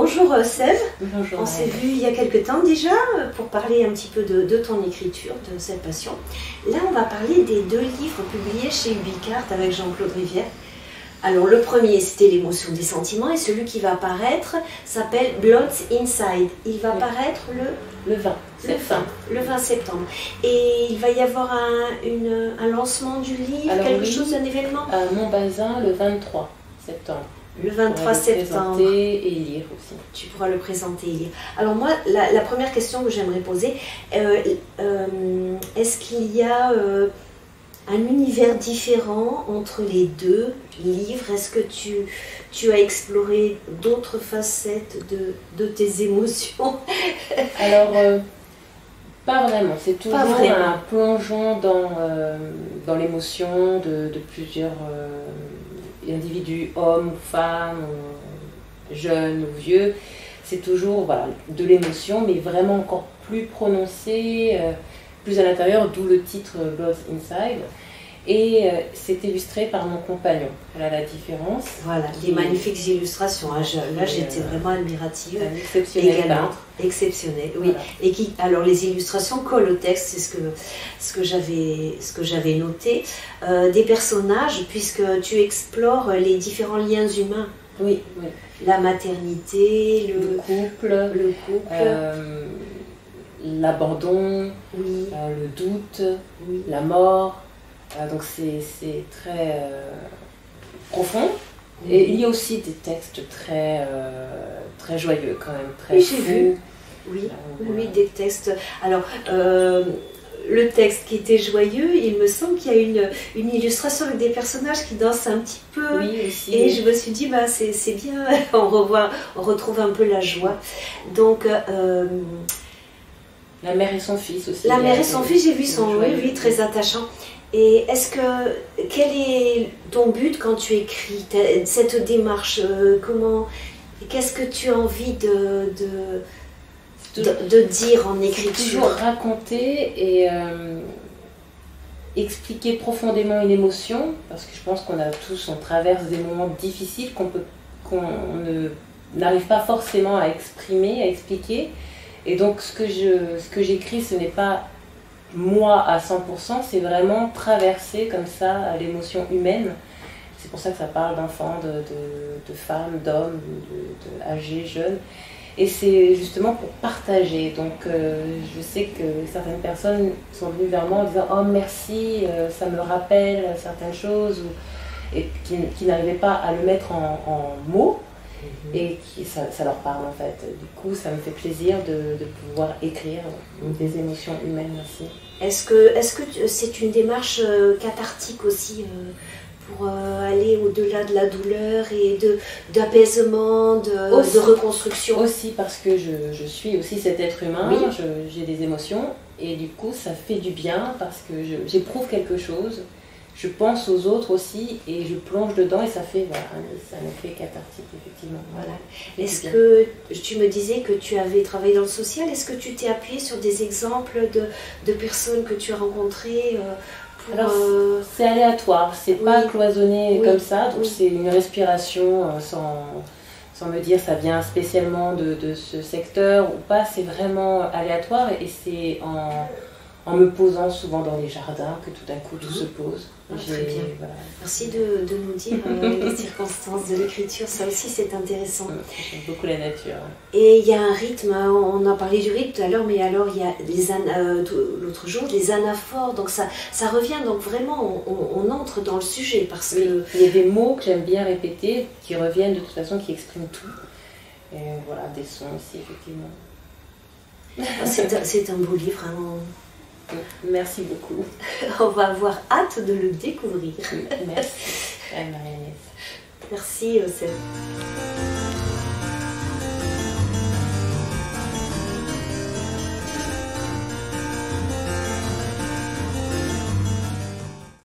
Bonjour Seb, Bonjour. On s'est vu il y a quelques temps déjà pour parler un petit peu de ton écriture, de cette passion. Là on va parler des 2 livres publiés chez Ubicart avec Jean-Claude Rivière. Alors le premier c'était l'émotion des sentiments et celui qui va apparaître s'appelle Blood's Inside. Il va apparaître le 20 septembre. Le 20 septembre. Et il va y avoir un lancement du livre, quelque chose, un événement à Montbazin le 23 septembre. Le 23 septembre. Présenter et lire aussi. Tu pourras le présenter et lire. Alors moi, la première question que j'aimerais poser, est-ce qu'il y a un univers différent entre les 2 livres? Est-ce que tu as exploré d'autres facettes de tes émotions? Alors, pas vraiment. C'est toujours un plongeon dans l'émotion de plusieurs individus, hommes, femmes, jeunes ou vieux. C'est toujours de l'émotion, mais vraiment encore plus prononcée, plus à l'intérieur, d'où le titre Blood's Inside. Et c'est illustré par mon compagnon. Voilà la différence. Voilà, des magnifiques illustrations. Là, j'étais vraiment admirative. Exceptionnel. Également. Exceptionnel, oui. Voilà. Et alors les illustrations collent au texte, c'est ce que j'avais noté. Des personnages, puisque tu explores les différents liens humains. Oui. La maternité, le couple, l'abandon, oui. Le doute, oui. la mort. Donc c'est très profond. Oui. Et il y a aussi des textes très joyeux quand même, très oui, j'ai vu. Oui, des textes. Alors, le texte qui était joyeux, il me semble qu'il y a une illustration avec des personnages qui dansent un petit peu. Oui, aussi. Et je me suis dit, bah, c'est bien, on retrouve un peu la joie. Donc, la mère et son fils aussi. La mère et son fils, j'ai vu son oui, très attachant. Et quel est ton but quand tu écris cette démarche? Qu'est-ce que tu as envie de dire en écriture? Toujours raconter et expliquer profondément une émotion, parce que je pense on traverse des moments difficiles qu'on n'arrive pas forcément à exprimer, à expliquer. Et donc ce que j'écris, ce n'est pas moi à 100%, c'est vraiment traverser comme ça l'émotion humaine. C'est pour ça que ça parle d'enfants, de femmes, d'hommes, âgés, jeunes. Et c'est justement pour partager. Donc je sais que certaines personnes sont venues vers moi en disant « Oh merci, ça me rappelle certaines choses » et qui n'arrivaient pas à le mettre en mots. Et ça leur parle en fait. Du coup, ça me fait plaisir de pouvoir écrire des émotions humaines aussi. Est-ce que c'est une démarche cathartique aussi pour aller au-delà de la douleur et d'apaisement, de reconstruction? Aussi parce que je suis aussi cet être humain, oui. J'ai des émotions et du coup ça fait du bien parce que j'éprouve quelque chose. Je pense aux autres aussi et je plonge dedans et ça fait un effet cathartique effectivement. Voilà. Est-ce que tu me disais que tu avais travaillé dans le social? Est-ce que tu t'es appuyé sur des exemples de personnes que tu as rencontrées Alors c'est aléatoire, c'est pas cloisonné comme ça, donc c'est une respiration sans me dire ça vient spécialement de ce secteur ou pas, c'est vraiment aléatoire et c'est en me posant souvent dans les jardins que tout d'un coup tout se pose. Très bien. Voilà. Merci de nous dire les circonstances de l'écriture, ça aussi c'est intéressant. J'aime beaucoup la nature. Et il y a un rythme, on a parlé du rythme tout à l'heure, mais alors il y a l'autre jour les anaphores, donc ça revient, donc vraiment on entre dans le sujet parce que... Il y a des mots que j'aime bien répéter, qui reviennent de toute façon, qui expriment tout. Et voilà, des sons aussi effectivement. C'est un beau livre, hein. Merci beaucoup. On va avoir hâte de le découvrir. Merci, Anne-Marie-Agnès. Merci, Seb.